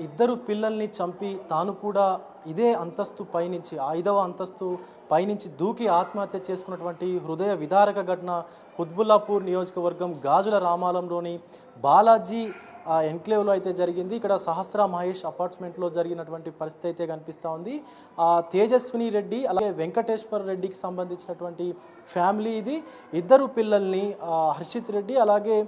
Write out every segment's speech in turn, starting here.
ఇద్దరు పిల్లల్ని చంపి తాను కూడా ఇదే అంతస్తు పైనుంచి 5వ అంతస్తు పైనుంచి దూకి ఆత్మహత్య చేసుకున్నటువంటి హృదయ విదారక ఘటన కుత్బుల్లాపూర్ నియోజకవర్గం గాజుల రామాలంలోని బాలాజీ ఎన్క్లేవ్లో అయితే జరిగింది. ఇక్కడ సహస్ర మహేష్ అపార్ట్మెంట్లో జరిగినటువంటి పరిస్థితి అయితే కనిపిస్తూ ఉంది. తేజస్విని రెడ్డి అలాగే వెంకటేశ్వర రెడ్డికి సంబంధించినటువంటి ఫ్యామిలీ ఇది. ఇద్దరు పిల్లల్ని హర్షిత్ రెడ్డి అలాగే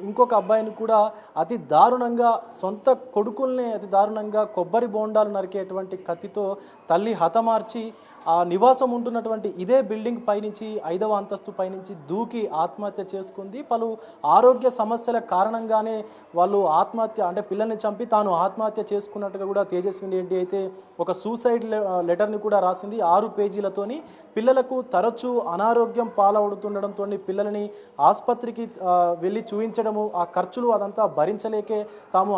ఇంకొక అబ్బాయిని కూడా అతి దారుణంగా సొంత కొడుకుల్ని అతి దారుణంగా కొబ్బరి బోండాలు నరికేటువంటి కత్తితో తల్లి హతమార్చి ఆ నివాసం ఉంటున్నటువంటి ఇదే బిల్డింగ్ పైనుంచి 5వ అంతస్తు పైనుంచి దూకి ఆత్మహత్య చేసుకుంది. పలు ఆరోగ్య సమస్యల కారణంగానే వాళ్ళు ఆత్మహత్య అంటే పిల్లల్ని చంపి తాను ఆత్మహత్య చేసుకున్నట్టుగా కూడా తేజస్విని రెడ్డి అయితే ఒక సూసైడ్ లెటర్ని కూడా రాసింది 6 పేజీలతోని. పిల్లలకు తరచూ అనారోగ్యం పాలవుతుండడంతో పిల్లలని ఆసుపత్రికి వెళ్ళి చూపించడము, ఆ ఖర్చులు అదంతా భరించలేకే తాము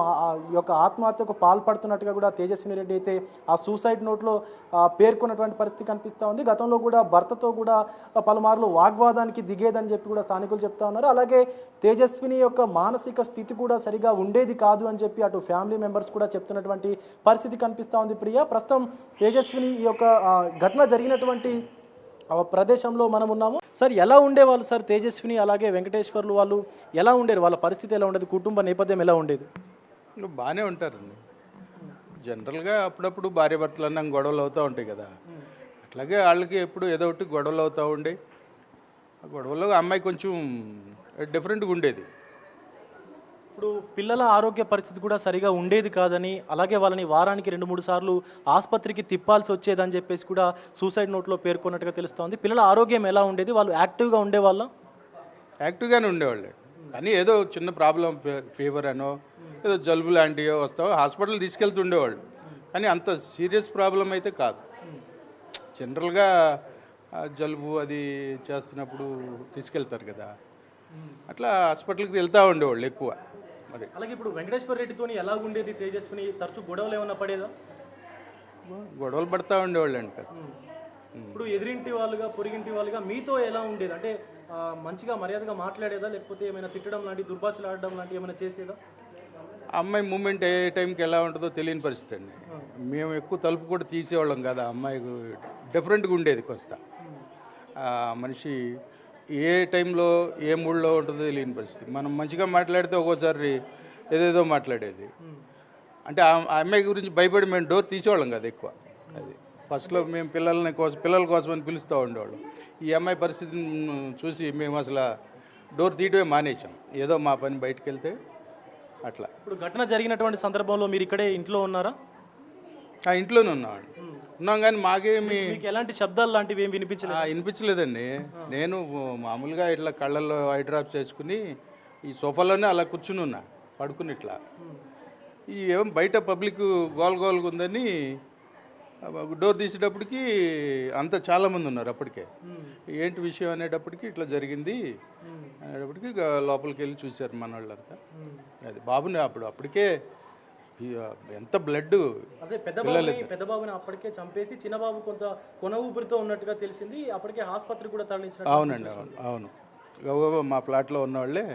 యొక్క ఆత్మహత్యకు పాల్పడుతున్నట్టుగా కూడా తేజస్విని రెడ్డి అయితే ఆ సూసైడ్ నోట్లో పేర్కొన్నటువంటి పరిస్థితి కనిపిస్తూ ఉంది. గతంలో కూడా భర్తతో కూడా పలుమార్లు వాగ్వాదానికి దిగేదని చెప్పి కూడా స్థానికులు చెప్తా ఉన్నారు. అలాగే తేజస్విని యొక్క మానసిక స్థితి కూడా సరిగా ఉండేది కాదు అని చెప్పి అటు ఫ్యామిలీ మెంబర్స్ కూడా చెప్తున్నటువంటి పరిస్థితి కనిపిస్తూ ఉంది. ప్రియ, ప్రస్తుతం తేజస్విని ఈ యొక్క ఘటన జరిగినటువంటి ప్రదేశంలో మనం ఉన్నాము. సార్, ఎలా ఉండేవాళ్ళు సార్ తేజస్విని అలాగే వెంకటేశ్వర్లు వాళ్ళు ఎలా ఉండేది? వాళ్ళ పరిస్థితి ఎలా ఉండేది? కుటుంబ నేపథ్యం ఎలా ఉండేది? బాగానే ఉంటారండి. జనరల్గా అప్పుడప్పుడు భార్యాభర్తలు అన్నా గొడవలు అవుతూ ఉంటాయి కదా, అట్లాగే వాళ్ళకి ఎప్పుడు ఏదో ఒకటి గొడవలు అవుతూ ఉండే. ఆ గొడవల్లో అమ్మాయి కొంచెం డిఫరెంట్గా ఉండేది. ఇప్పుడు పిల్లల ఆరోగ్య పరిస్థితి కూడా సరిగా ఉండేది కాదని, అలాగే వాళ్ళని వారానికి 2-3 సార్లు ఆసుపత్రికి తిప్పాల్సి వచ్చేదని చెప్పేసి కూడా సూసైడ్ నోట్లో పేర్కొన్నట్టుగా తెలుస్తోంది. పిల్లల ఆరోగ్యం ఎలా ఉండేది? వాళ్ళు యాక్టివ్గా ఉండేవాళ్ళ? యాక్టివ్గానే ఉండేవాళ్ళు, కానీ ఏదో చిన్న ప్రాబ్లం, ఫీవర్ అనో ఏదో జలుబు లాంటివో వస్తావో హాస్పిటల్ తీసుకెళ్తూ ఉండేవాళ్ళు, కానీ అంత సీరియస్ ప్రాబ్లం అయితే కాదు. జనరల్గా జలుబు అది చేస్తున్నప్పుడు తీసుకెళ్తారు కదా, అట్లా హాస్పిటల్కి వెళ్తూ ఉండేవాళ్ళు ఎక్కువ. మరి అలాగే ఇప్పుడు వెంకటేశ్వర రెడ్డితో ఎలా ఉండేది తేజస్విని? తరచూ గొడవలు ఏమన్నా పడేదా? గొడవలు పడుతూ ఉండేవాళ్ళు అండి కాస్త. ఇప్పుడు ఎదిరింటి వాళ్ళుగా పొరిగింటి వాళ్ళుగా మీతో ఎలా ఉండేది? అంటే మంచిగా మర్యాదగా మాట్లాడేదా, లేకపోతే ఏమైనా తిట్టడం లాంటి దుర్భాషలు ఆడడం లాంటి ఏమైనా చేసేదా? అమ్మాయి మూమెంట్ ఏ టైంకి ఎలా ఉంటుందో తెలియని పరిస్థితి అండి. మేము ఎక్కువ తలుపు కూడా తీసేవాళ్ళం కదా, అమ్మాయికి డిఫరెంట్గా ఉండేది కొంత. మనిషి ఏ టైంలో ఏ మూడ్లో ఉంటుందో తెలియని పరిస్థితి. మనం మంచిగా మాట్లాడితే ఒక్కోసారి ఏదేదో మాట్లాడేది. అంటే ఆ అమ్మాయి గురించి భయపడి మేము డోర్ తీసేవాళ్ళం కదా ఎక్కువ. అది ఫస్ట్లో మేము పిల్లల కోసం అని పిలుస్తూ ఉండేవాళ్ళం. ఈ అమ్మాయి పరిస్థితిని చూసి మేము అసలు డోర్ తీయడమే మానేసాం. ఏదో మా పని బయటకు వెళ్తే అట్లా. ఇప్పుడు ఘటన జరిగినటువంటి సందర్భంలో మీరు ఇక్కడే ఇంట్లో ఉన్నారా? ఇంట్లోనే ఉన్నాం, కానీ మాకేమి ఎలాంటి శబ్దాలు లాంటివి ఏమి వినిపించలేదండి. నేను మామూలుగా ఇట్లా కళ్ళల్లో ఐ డ్రాప్స్ వేసుకుని ఈ సోఫాలోనే అలా కూర్చుని ఉన్నా, పడుకుని ఇట్లా. ఈ ఏం బయట పబ్లిక్ గోల్గా ఉందని డోర్ తీసేటప్పటికి అంతా చాలామంది ఉన్నారు. అప్పటికే ఏంటి విషయం అనేటప్పటికి ఇట్లా జరిగింది అనేటప్పటికి లోపలికి వెళ్ళి చూశారు మన వాళ్ళంతా. అది బాబుని అప్పటికే ఎంత బ్లడ్. అదే పెద్ద బాబుని అప్పటికే చంపేసి చిన్న బాబు కొంత కొన ఊపిరితో ఉన్నట్టుగా తెలిసింది. అప్పటికే ఆసుపత్రికి కూడా తరలించారు. అవునండి, అవును. గబగబా మా ఫ్లాట్లో ఉన్న వాళ్ళే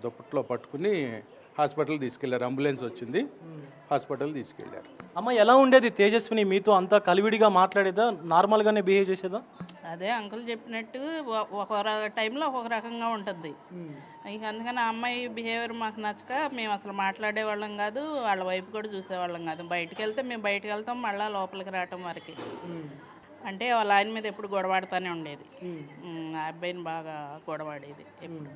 దుప్పట్లో పట్టుకుని హాస్పిటల్ తీసుకెళ్లారు. అంబులెన్స్ వచ్చింది, హాస్పిటల్ తీసుకెళ్లారు. అమ్మ, ఎలా ఉండేది తేజస్విని? మీతో అంతా కలివిడిగా మాట్లాడేదా, నార్మల్గానే బిహేవ్ చేసేదా? అదే అంకుల్ చెప్పినట్టు ఒక టైంలో ఒక రకంగా ఉంటుంది. ఇక అందుకని ఆ అమ్మాయి బిహేవియర్ మాకు నచ్చక మేము అసలు మాట్లాడేవాళ్ళం కాదు, వాళ్ళ వైపు కూడా చూసేవాళ్ళం కాదు. బయటకు వెళ్తే మేము బయటకు వెళ్తాం, మళ్ళీ లోపలికి రావటం వరకు. అంటే వాళ్ళ ఆయన మీద ఎప్పుడు గొడవాడుతూనే ఉండేది. ఆ అబ్బాయిని బాగా గొడవాడేది ఎప్పుడు.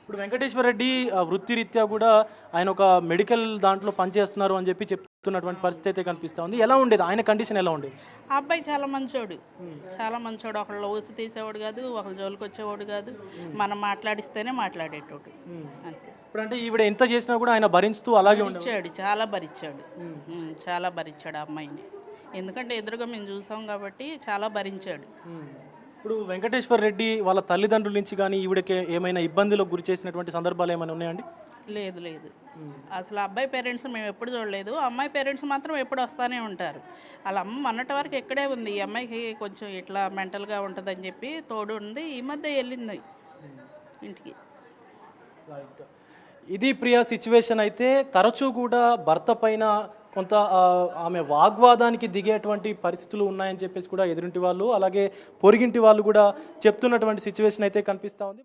ఇప్పుడు వెంకటేశ్వర రెడ్డి వృత్తిరీత్యా కూడా ఆయన ఒక మెడికల్ దాంట్లో పనిచేస్తున్నారు అని చెప్పి చెప్తున్నటువంటి పరిస్థితి అయితే కనిపిస్తూ ఉంది. ఎలా ఉండేది ఆయన కండిషన్? ఎలా ఉండేది? ఆ అబ్బాయి చాలా మంచోడు, చాలా మంచోడు. ఒకళ్ళు ఊసి తీసేవాడు కాదు, ఒకళ్ళ జోలికి వచ్చేవాడు కాదు. మనం మాట్లాడిస్తేనే మాట్లాడేటోడు అంతే. ఇప్పుడు అంటే ఈవిడ ఎంత చేసినా కూడా ఆయన భరించుతూ అలాగే భరించాడు, చాలా భరించాడు, చాలా భరించాడు ఆ అమ్మాయిని. ఎందుకంటే ఎదురుగా మేము చూసాం కాబట్టి చాలా భరించాడు. ఇప్పుడు వెంకటేశ్వర రెడ్డి వాళ్ళ తల్లిదండ్రుల నుంచి కానీ ఈవిడకి ఏమైనా ఇబ్బందులకు గురి చేసినటువంటి సందర్భాలు ఏమైనా ఉన్నాయండి? లేదు. అసలు అబ్బాయి పేరెంట్స్ మేము ఎప్పుడు చూడలేదు. అమ్మాయి పేరెంట్స్ మాత్రం ఎప్పుడు వస్తూనే ఉంటారు. వాళ్ళ అమ్మ మొన్నటి వరకు ఇక్కడే ఉంది. ఈ అమ్మాయికి కొంచెం ఇట్లా మెంటల్గా ఉంటుందని చెప్పి తోడు ఉంది. ఈ మధ్య వెళ్ళింది ఇంటికి. ఇది ప్రియా సిచ్యువేషన్ అయితే తరచూ కూడా భర్త పైన కొంత ఆమె వాగ్వాదానికి దిగేటువంటి పరిస్థితులు ఉన్నాయని చెప్పేసి కూడా ఎదురింటి వాళ్ళు అలాగే పొరిగింటి వాళ్ళు కూడా చెప్తున్నటువంటి సిచ్యువేషన్ అయితే కనిపిస్తూ ఉంది.